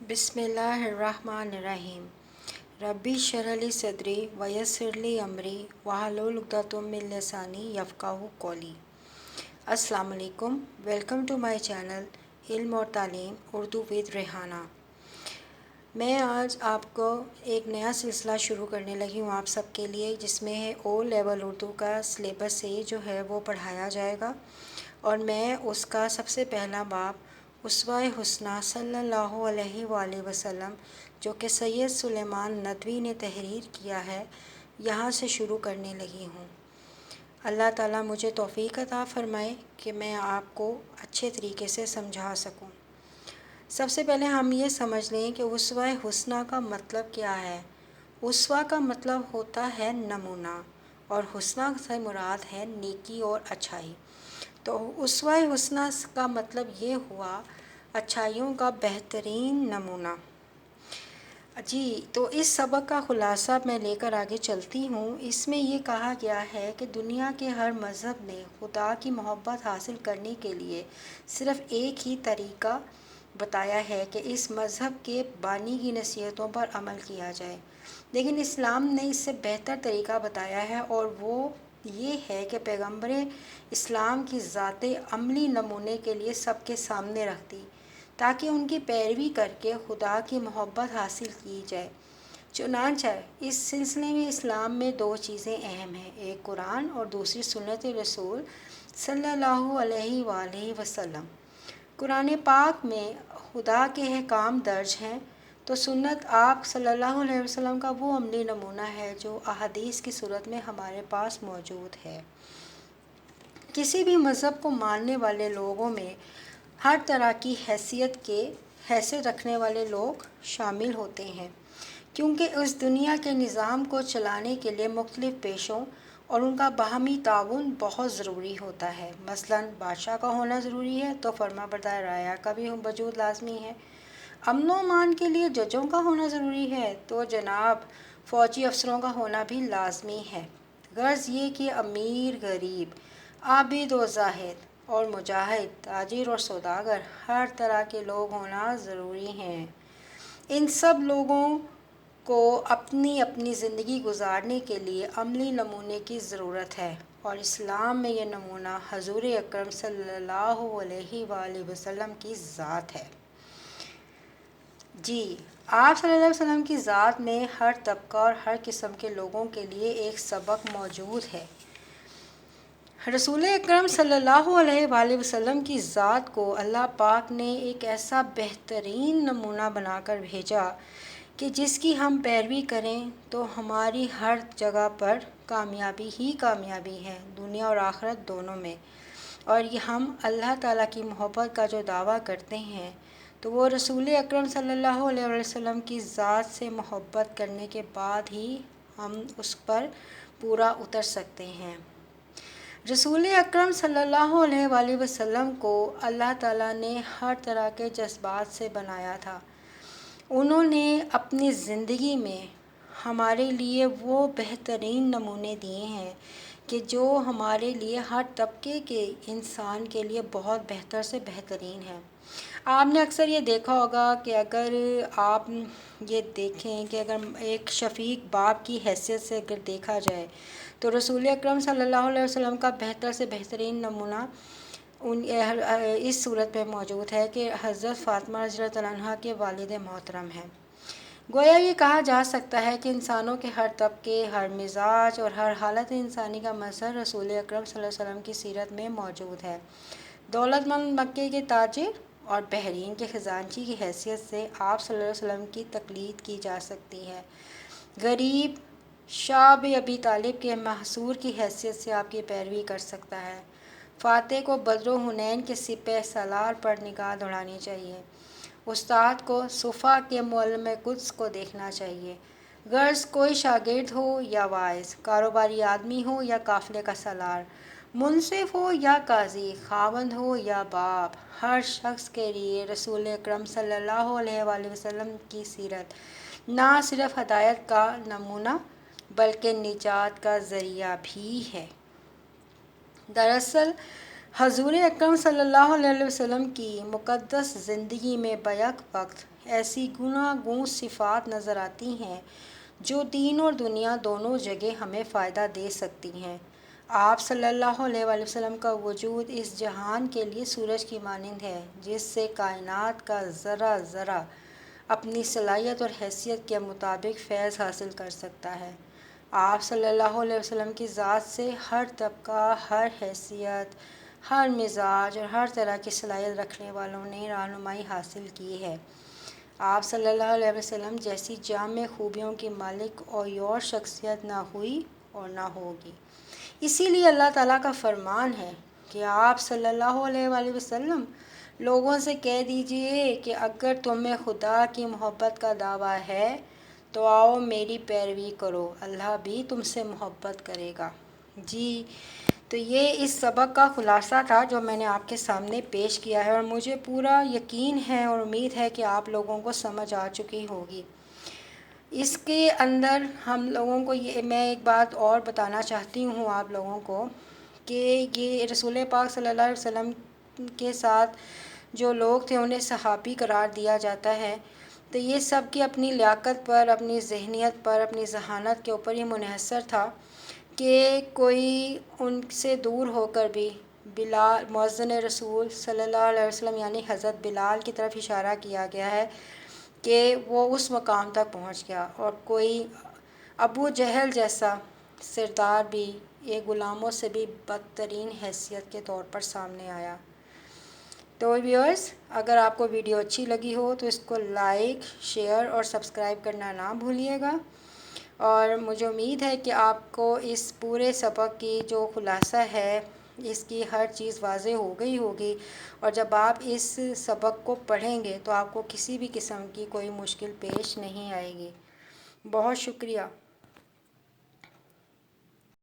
بسم اللہ الرحمن الرحیم ربی اشرح لی صدری ویسر لی امری واحلل عقدۃ من لسانی یفقہوا قولی۔ السلام علیکم، ویلکم ٹو مائی چینل علم اور تعلیم اردو ود ریحانہ۔ میں آج آپ کو ایک نیا سلسلہ شروع کرنے لگی ہوں آپ سب کے لیے، جس میں ہے او لیول اردو کا سلیبس سے جو ہے وہ پڑھایا جائے گا، اور میں اس کا سب سے پہلا باب اسوہ حسنہ صلی اللہ علیہ وآلہ وسلم، جو کہ سید سلیمان ندوی نے تحریر کیا ہے، یہاں سے شروع کرنے لگی ہوں۔ اللہ تعالیٰ مجھے توفیق عطا فرمائے کہ میں آپ کو اچھے طریقے سے سمجھا سکوں۔ سب سے پہلے ہم یہ سمجھ لیں کہ اسوہ حسنہ کا مطلب کیا ہے۔ اسوہ کا مطلب ہوتا ہے نمونہ، اور حسنہ سے مراد ہے نیکی اور اچھائی۔ تو اسوہ حسنہ کا مطلب یہ ہوا اچھائیوں کا بہترین نمونہ۔ جی، تو اس سبق کا خلاصہ میں لے کر آگے چلتی ہوں۔ اس میں یہ کہا گیا ہے کہ دنیا کے ہر مذہب نے خدا کی محبت حاصل کرنے کے لیے صرف ایک ہی طریقہ بتایا ہے کہ اس مذہب کے بانی کی نصیحتوں پر عمل کیا جائے، لیکن اسلام نے اس سے بہتر طریقہ بتایا ہے، اور وہ یہ ہے کہ پیغمبر اسلام کی ذات عملی نمونے کے لیے سب کے سامنے رکھ دی، تاکہ ان کی پیروی کر کے خدا کی محبت حاصل کی جائے۔ چنانچہ اس سلسلے میں اسلام میں دو چیزیں اہم ہیں، ایک قرآن اور دوسری سنت رسول صلی اللہ علیہ وآلہ وسلم۔ قرآن پاک میں خدا کے احکام درج ہیں، تو سنت آپ صلی اللہ علیہ وسلم کا وہ عملی نمونہ ہے جو احادیث کی صورت میں ہمارے پاس موجود ہے۔ کسی بھی مذہب کو ماننے والے لوگوں میں ہر طرح کی حیثیت رکھنے والے لوگ شامل ہوتے ہیں، کیونکہ اس دنیا کے نظام کو چلانے کے لیے مختلف پیشوں اور ان کا باہمی تعاون بہت ضروری ہوتا ہے۔ مثلاً بادشاہ کا ہونا ضروری ہے، تو فرما بردار رعایا کا بھی وجود لازمی ہے۔ امن و امان کے لیے ججوں کا ہونا ضروری ہے، تو جناب فوجی افسروں کا ہونا بھی لازمی ہے۔ غرض یہ کہ امیر غریب، عابد و زاہد اور مجاہد، تاجر اور سوداگر، ہر طرح کے لوگ ہونا ضروری ہیں۔ ان سب لوگوں کو اپنی اپنی زندگی گزارنے کے لیے عملی نمونے کی ضرورت ہے، اور اسلام میں یہ نمونہ حضور اکرم صلی اللہ علیہ وآلہ وسلم کی ذات ہے۔ جی، آپ صلی اللہ علیہ وسلم کی ذات میں ہر طبقہ اور ہر قسم کے لوگوں کے لیے ایک سبق موجود ہے۔ رسول اکرم صلی اللہ علیہ وآلہ وسلم کی ذات کو اللہ پاک نے ایک ایسا بہترین نمونہ بنا کر بھیجا کہ جس کی ہم پیروی کریں تو ہماری ہر جگہ پر کامیابی ہی کامیابی ہے، دنیا اور آخرت دونوں میں۔ اور یہ ہم اللہ تعالیٰ کی محبت کا جو دعویٰ کرتے ہیں، تو وہ رسول اکرم صلی اللہ علیہ وسلم کی ذات سے محبت کرنے کے بعد ہی ہم اس پر پورا اتر سکتے ہیں۔ رسول اکرم صلی اللہ علیہ وآلہ وسلم کو اللہ تعالیٰ نے ہر طرح کے جذبات سے بنایا تھا۔ انہوں نے اپنی زندگی میں ہمارے لیے وہ بہترین نمونے دیے ہیں کہ جو ہمارے لیے ہر طبقے کے انسان کے لیے بہت بہتر سے بہترین ہے۔ آپ نے اکثر یہ دیکھا ہوگا کہ اگر آپ یہ دیکھیں کہ اگر ایک شفیق باپ کی حیثیت سے اگر دیکھا جائے، تو رسول اکرم صلی اللہ علیہ وسلم کا بہتر سے بہترین نمونہ اس صورت میں موجود ہے کہ حضرت فاطمہ رضی اللہ عنہا کے والد محترم ہیں۔ گویا یہ کہا جا سکتا ہے کہ انسانوں کے ہر طبقے، ہر مزاج اور ہر حالت انسانی کا مظہر رسول اکرم صلی اللہ علیہ وسلم کی سیرت میں موجود ہے۔ دولت مند مکے کے تاجر اور بحرین کے خزانچی کی حیثیت سے آپ صلی اللہ علیہ وسلم کی تقلید کی جا سکتی ہے۔ غریب شعب ابی طالب کے محصور کی حیثیت سے آپ کی پیروی کر سکتا ہے۔ فاتح کو بدر و حنین کے سپہ سالار پر نگاہ دوڑانی چاہیے۔ استاد کو صفا کے معلم قدس کو دیکھنا چاہیے۔ غرض کوئی شاگرد ہو یا واعظ، کاروباری آدمی ہو یا قافلے کا سالار، منصف ہو یا قاضی، خاوند ہو یا باپ، ہر شخص کے لیے رسول اکرم صلی اللہ علیہ وآلہ وسلم کی سیرت نہ صرف ہدایت کا نمونہ بلکہ نجات کا ذریعہ بھی ہے۔ دراصل حضور اکرم صلی اللہ علیہ وسلم کی مقدس زندگی میں بیک وقت ایسی گوناگون صفات نظر آتی ہیں جو دین اور دنیا دونوں جگہ ہمیں فائدہ دے سکتی ہیں۔ آپ صلی اللہ علیہ وآلہ وسلم کا وجود اس جہان کے لیے سورج کی مانند ہے، جس سے کائنات کا ذرہ ذرہ اپنی صلاحیت اور حیثیت کے مطابق فیض حاصل کر سکتا ہے۔ آپ صلی اللہ علیہ وسلم کی ذات سے ہر طبقہ، ہر حیثیت، ہر مزاج اور ہر طرح کی صلاحیت رکھنے والوں نے رہنمائی حاصل کی ہے۔ آپ صلی اللہ علیہ وسلم جیسی جامع خوبیوں کی مالک اور شخصیت نہ ہوئی اور نہ ہوگی۔ اسی لیے اللہ تعالیٰ کا فرمان ہے کہ آپ صلی اللہ علیہ وآلہ وسلم لوگوں سے کہہ دیجئے کہ اگر تمہیں خدا کی محبت کا دعویٰ ہے تو آؤ میری پیروی کرو، اللہ بھی تم سے محبت کرے گا۔ جی، تو یہ اس سبق کا خلاصہ تھا جو میں نے آپ کے سامنے پیش کیا ہے، اور مجھے پورا یقین ہے اور امید ہے کہ آپ لوگوں کو سمجھ آ چکی ہوگی۔ اس کے اندر ہم لوگوں کو میں ایک بات اور بتانا چاہتی ہوں آپ لوگوں کو کہ یہ رسول پاک صلی اللہ علیہ وسلم کے ساتھ جو لوگ تھے انہیں صحابی قرار دیا جاتا ہے، تو یہ سب کی اپنی لیاقت پر، اپنی ذہنیت پر، اپنی ذہانت کے اوپر یہ منحصر تھا کہ کوئی ان سے دور ہو کر بھی بلال مؤذن رسول صلی اللہ علیہ وسلم یعنی حضرت بلال کی طرف اشارہ کیا گیا ہے کہ وہ اس مقام تک پہنچ گیا، اور کوئی ابو جہل جیسا سردار بھی یہ غلاموں سے بھی بدترین حیثیت کے طور پر سامنے آیا۔ تو ویورز، اگر آپ کو ویڈیو اچھی لگی ہو تو اس کو لائک، شیئر اور سبسکرائب کرنا نہ بھولیے گا، اور مجھے امید ہے کہ آپ کو اس پورے سبق کی جو خلاصہ ہے اس کی ہر چیز واضح ہو گئی ہوگی، اور جب آپ اس سبق کو پڑھیں گے تو آپ کو کسی بھی قسم کی کوئی مشکل پیش نہیں آئے گی۔ بہت شکریہ۔